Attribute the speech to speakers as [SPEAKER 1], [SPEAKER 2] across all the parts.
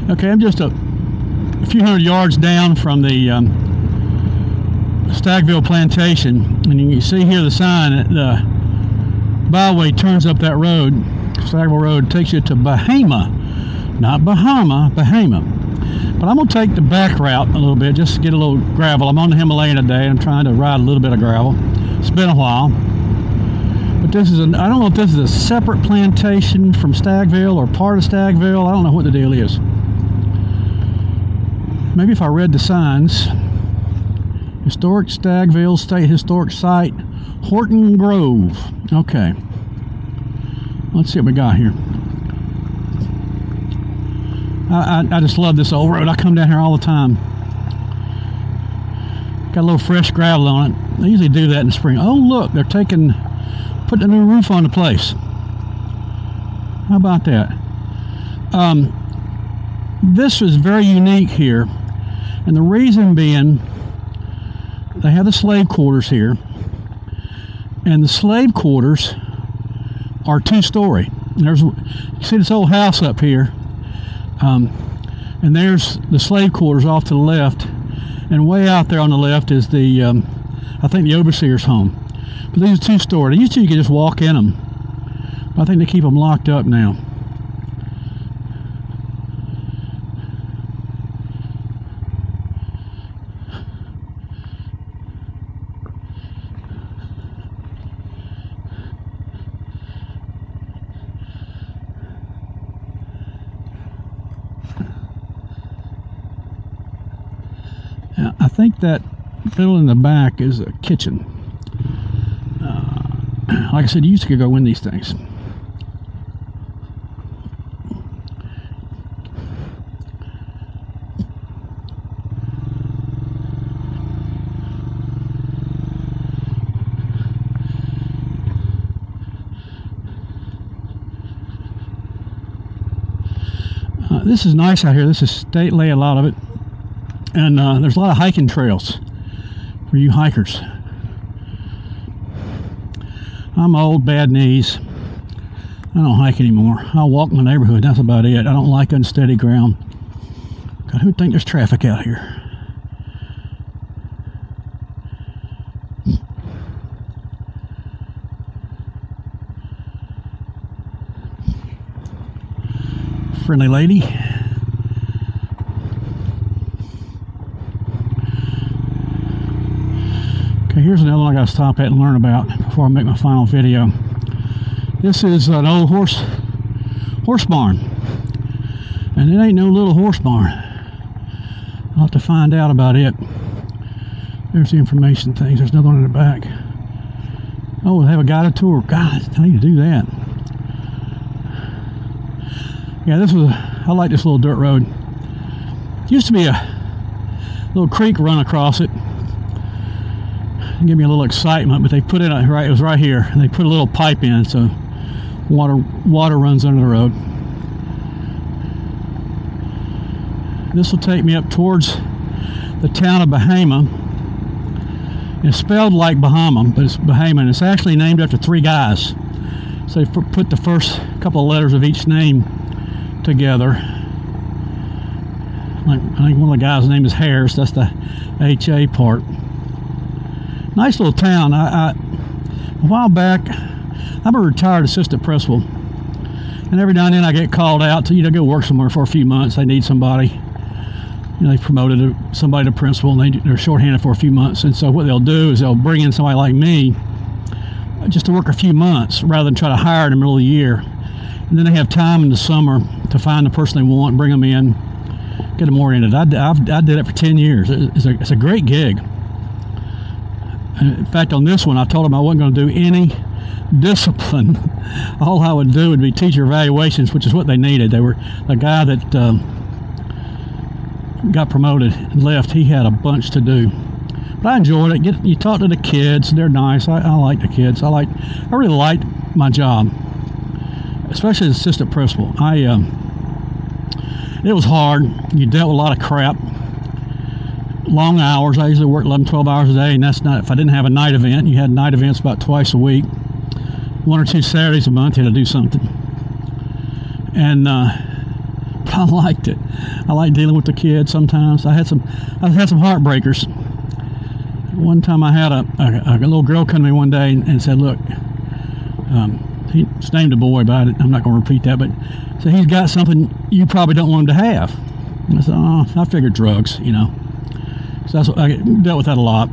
[SPEAKER 1] Okay, I'm just a few hundred yards down from the Stagville Plantation, and you can see here the sign. The byway turns up that road. Stagville Road takes you to Bahama, not Bahama, Bahama. But I'm going to take the back route a little bit just to get a little gravel. I'm on the Himalayan today. I'm trying to ride a little bit of gravel. It's been a while. But this is I don't know if this is a separate plantation from Stagville or part of Stagville. I don't know what the deal is. Maybe if I read the signs. Historic Stagville State Historic Site, Horton Grove. Okay. Let's see what we got here. I just love this old road. I come down here all the time. Got a little fresh gravel on it. They usually do that in the spring. Oh, look, they're putting a new roof on the place. How about that? This is very unique here. And the reason being, they have the slave quarters here. And the slave quarters are two-story. You see this old house up here. And there's the slave quarters off to the left. And way out there on the left is the, I think the overseer's home. But these are two-story. They used to you could just walk in them. But I think they keep them locked up now. I think that building in the back is a kitchen. Like I said, you used to go in these things. This is nice out here. This is state land, a lot of it. And there's a lot of hiking trails for you hikers. I'm old, bad knees. I don't hike anymore. I'll walk my neighborhood. That's about it. I don't like unsteady ground. God, who'd think there's traffic out here? Friendly lady. Okay, here's another one I gotta stop at and learn about before I make my final video. This is an old horse barn. And it ain't no little horse barn. I'll have to find out about it. There's the information things. There's another one in the back. Oh, they have a guided tour. God, I need to do that. Yeah, I like this little dirt road. Used to be a little creek run across it. Give me a little excitement, but they put it right. It was right here, and they put a little pipe in, so water runs under the road. This will take me up towards the town of Bahama. It's spelled like Bahama, but it's Bahama, and it's actually named after three guys. So they put the first couple of letters of each name together. Like, I think one of the guys' name is Harris. That's the H-A part. Nice little town. A while back, I'm a retired assistant principal, and every now and then I get called out to go work somewhere for a few months. They need somebody. They promoted somebody to principal, and they're shorthanded for a few months. And so what they'll do is they'll bring in somebody like me just to work a few months rather than try to hire in the middle of the year. And then they have time in the summer to find the person they want, bring them in, get them oriented. I did it for 10 years. It's a great gig. In fact, on this one, I told them I wasn't going to do any discipline. All I would do would be teacher evaluations, which is what they needed. They were the guy that got promoted and left. He had a bunch to do, but I enjoyed it. You talk to the kids; they're nice. I like the kids. I really liked my job, especially as assistant principal. It was hard. You dealt with a lot of crap. Long hours. I usually work 11, 12 hours a day, and that's not if I didn't have a night event. You had night events about twice a week, 1 or 2 Saturdays a month. You had to do something, and but I liked it. I like dealing with the kids sometimes. I had some heartbreakers. One time I had a little girl come to me one day and said, look, he's named a boy, but I'm not going to repeat that, but so he's got something you probably don't want him to have. And I said, oh, I figured drugs, you know. So that's what I dealt with that a lot.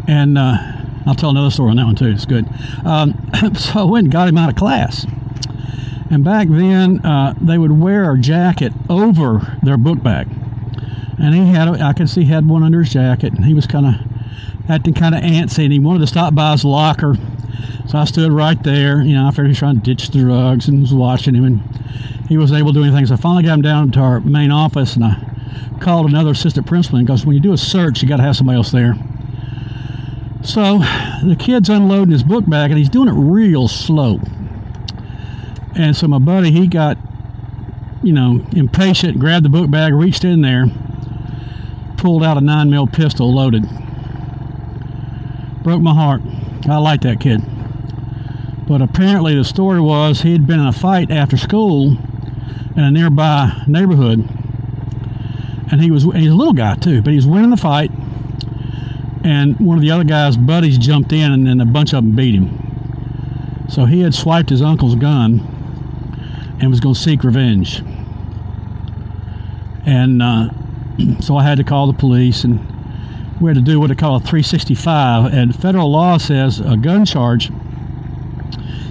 [SPEAKER 1] And I'll tell another story on that one too. It's good. So I went and got him out of class. And back then, they would wear a jacket over their book bag. And I could see he had one under his jacket, and he was kind of acting kind of antsy, and he wanted to stop by his locker. So I stood right there. You know, I figured he was trying to ditch the drugs, and was watching him, and he wasn't able to do anything. So I finally got him down to our main office, and I called another assistant principal, because when you do a search, you got to have somebody else there. So the kid's unloading his book bag, and he's doing it real slow. And so my buddy, he got, you know, impatient, grabbed the book bag, reached in there, pulled out a 9mm pistol, loaded. Broke my heart. I like that kid. But apparently the story was he had been in a fight after school in a nearby neighborhood. And he's a little guy too, but he was winning the fight. And one of the other guy's buddies jumped in, and then a bunch of them beat him. So he had swiped his uncle's gun and was going to seek revenge. And so I had to call the police, and we had to do what they call a 365. And federal law says a gun charge,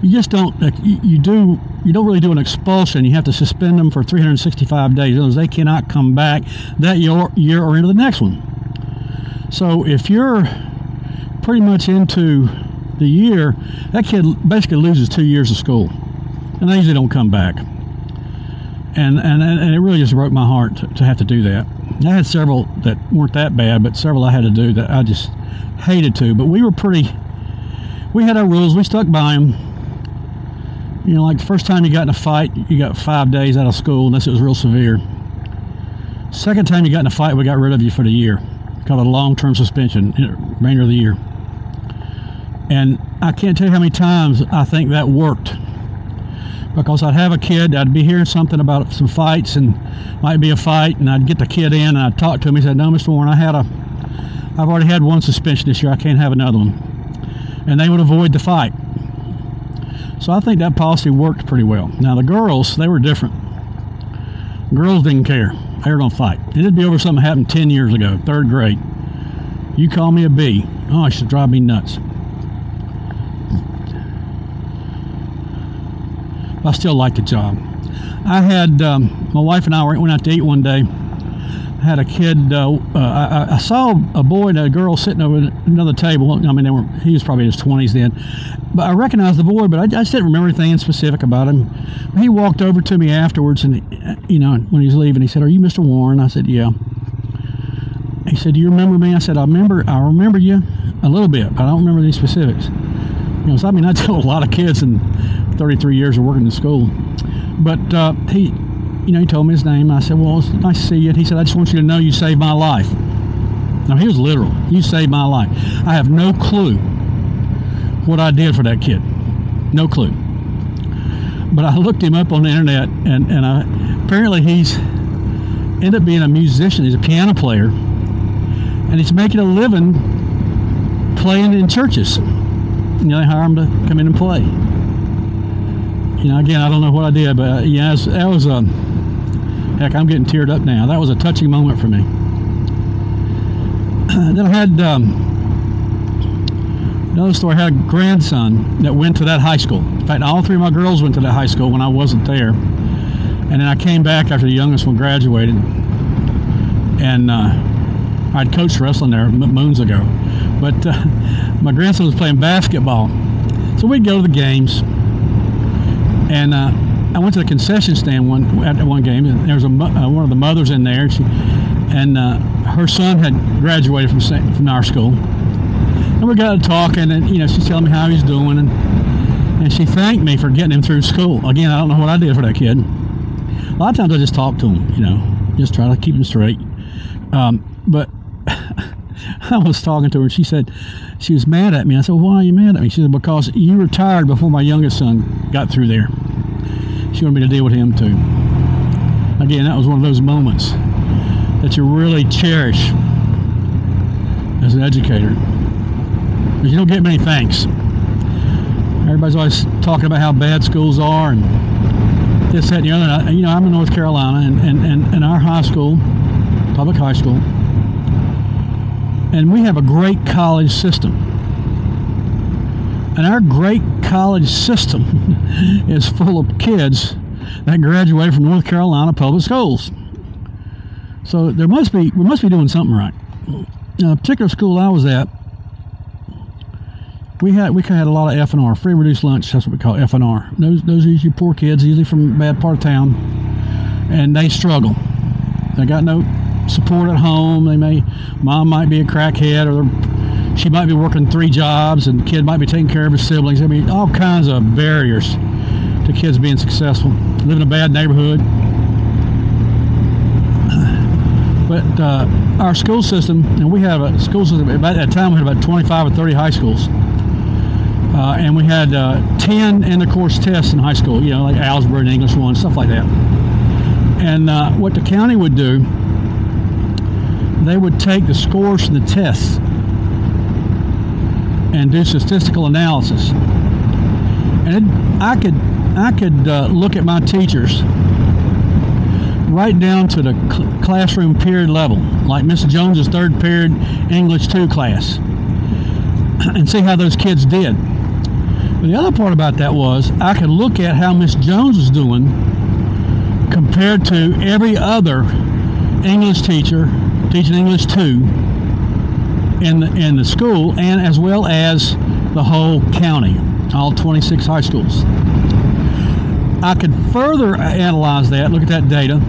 [SPEAKER 1] you just don't, you don't really do an expulsion. You have to suspend them for 365 days. In other words, they cannot come back that year or into the next one. So if you're pretty much into the year, that kid basically loses 2 years of school, and they usually don't come back. And it really just broke my heart to have to do that. I had several that weren't that bad, but several I had to do that I just hated to. But we had our rules. We stuck by them. You know, like the first time you got in a fight, you got 5 days out of school, unless it was real severe. Second time you got in a fight, we got rid of you for the year. Called a long-term suspension, remainder of the year. And I can't tell you how many times I think that worked. Because I'd have a kid, I'd be hearing something about some fights, and might be a fight, and I'd get the kid in, and I'd talk to him. He said, no, Mr. Warren, I've already had one suspension this year. I can't have another one. And they would avoid the fight. So I think that policy worked pretty well. Now the girls, they were different. Girls didn't care. They were going to fight. It'd be over something that happened 10 years ago, 3rd grade. You call me a B. Oh, it should drive me nuts. I still like the job. I had, my wife and I went out to eat one day. I had a kid, I saw a boy and a girl sitting over at another table. I mean, he was probably in his 20s then. But I recognized the boy, but I just didn't remember anything specific about him. He walked over to me afterwards, and, you know, when he was leaving, he said, are you Mr. Warren? I said, yeah. He said, do you remember me? I said, I remember you a little bit, but I don't remember any specifics. You know, so I mean, I told a lot of kids in 33 years of working in school. But he told me his name. I said, well, it's nice to see you. And he said, I just want you to know you saved my life. Now, he was literal. You saved my life. I have no clue what I did for that kid. No clue. But I looked him up on the internet, and apparently he's ended up being a musician. He's a piano player, and he's making a living playing in churches. You know, they hire him to come in and play. You know, again, I don't know what I did, but yeah, that was a heck. I'm getting teared up now. That was a touching moment for me. Then I had another story. I had a grandson that went to that high school. In fact, all 3 of my girls went to that high school when I wasn't there. And then I came back after the youngest one graduated, and I'd coached wrestling there moons ago. But my grandson was playing basketball, so we'd go to the games. And I went to the concession stand at one game, and there was one of the mothers in there, and her son had graduated from our school. And we got to talking, and you know, she's telling me how he's doing, and she thanked me for getting him through school. Again, I don't know what I did for that kid. A lot of times I just talk to him, you know, just try to keep him straight. But I was talking to her, and she said she was mad at me. I said, well, why are you mad at me? She said, because you retired before my youngest son got through there. She wanted me to deal with him too. again, that was one of those moments that you really cherish as an educator, because you don't get many thanks. Everybody's always talking about how bad schools are and this, that, and the other. You know, I'm in North Carolina, and our high school, public high school, and we have a great college system. And our great college system is full of kids that graduated from North Carolina public schools. So we must be doing something right. Now, the particular school I was at, we had a lot of F&R, free and reduced lunch. That's what we call F&R. Those are usually poor kids, usually from a bad part of town, and they struggle. They got no support at home. Mom might be a crackhead, or she might be working 3 jobs, and the kid might be taking care of his siblings. I mean, all kinds of barriers to kids being successful. Live in a bad neighborhood. But our school system, and we have a school system, at that time we had about 25 or 30 high schools. And we had 10 end-of-course tests in high school, you know, like algebra and English 1, stuff like that. And what the county would do, they would take the scores from the tests and do statistical analysis. And I could look at my teachers right down to the classroom period level, like Miss Jones's 3rd period English 2 class, and see how those kids did. But the other part about that was I could look at how Miss Jones was doing compared to every other English teacher teaching English 2 in the school, and as well as the whole county, all 26 high schools. I could further analyze that, look at that data,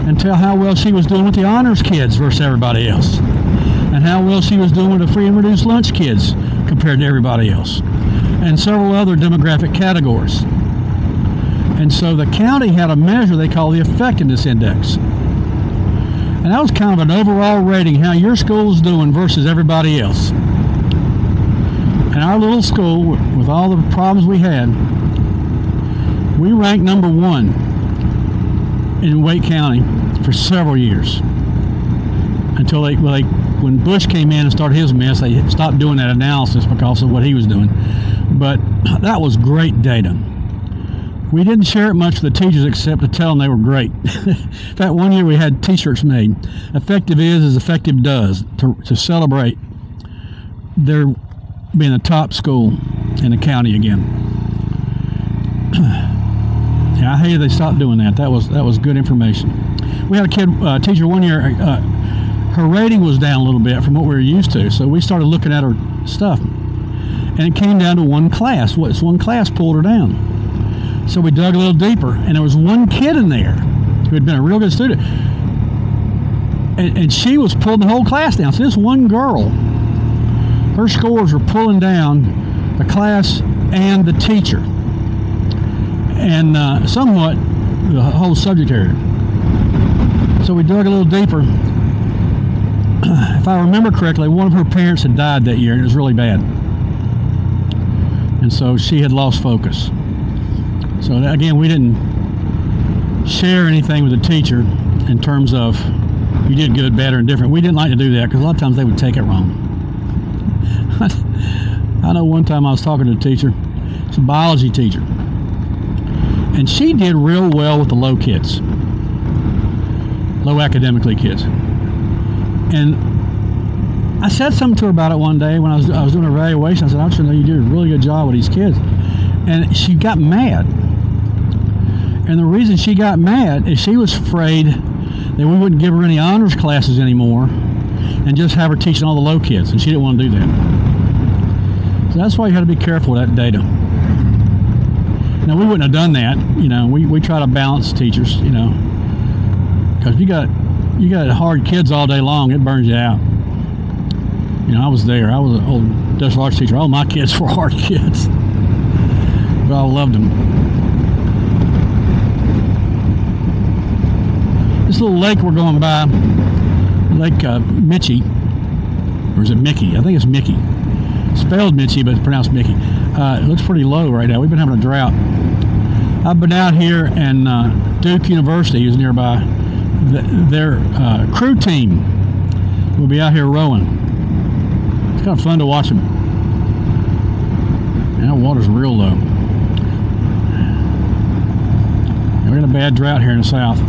[SPEAKER 1] and tell how well she was doing with the honors kids versus everybody else, and how well she was doing with the free and reduced lunch kids compared to everybody else, and several other demographic categories. And so the county had a measure they call the effectiveness index. And that was kind of an overall rating, how your school's doing versus everybody else. And our little school, with all the problems we had, we ranked number 1 in Wake County for several years. Until when Bush came in and started his mess, they stopped doing that analysis because of what he was doing. But that was great data. We didn't share it much with the teachers except to tell them they were great. In fact, one year we had t-shirts made. Effective is as effective does, to celebrate their being a top school in the county again. Yeah, I hated they stopped doing that. That was good information. We had a teacher one year, her rating was down a little bit from what we were used to, so we started looking at her stuff. And it came down to one class. One class pulled her down. So we dug a little deeper, and there was one kid in there who had been a real good student. And she was pulling the whole class down. So this one girl, her scores were pulling down the class and the teacher, and somewhat the whole subject area. So we dug a little deeper. If I remember correctly, one of her parents had died that year, and it was really bad. And so she had lost focus. So again, we didn't share anything with the teacher in terms of you did good, bad, or indifferent. We didn't like to do that because a lot of times they would take it wrong. I know one time I was talking to a teacher, it's a biology teacher, and she did real well with the low kids, low academically kids. And I said something to her about it one day when I was doing an evaluation. I said, I just know you did a really good job with these kids. And she got mad. And the reason she got mad is she was afraid that we wouldn't give her any honors classes anymore and just have her teaching all the low kids, and she didn't want to do that. So that's why you had to be careful with that data. Now, we wouldn't have done that. You know, we try to balance teachers, you know, because you got hard kids all day long, it burns you out. You know, I was there. I was an old industrial arts teacher. All my kids were hard kids, but I loved them. This little lake we're going by, Lake Mitchie, or is it Mickey? I think it's Mickey. Spelled Mitchie, but it's pronounced Mickey. It looks pretty low right now. We've been having a drought. I've been out here, and Duke University is nearby. Their crew team will be out here rowing. It's kind of fun to watch them. And that water's real low. We're in a bad drought here in the south.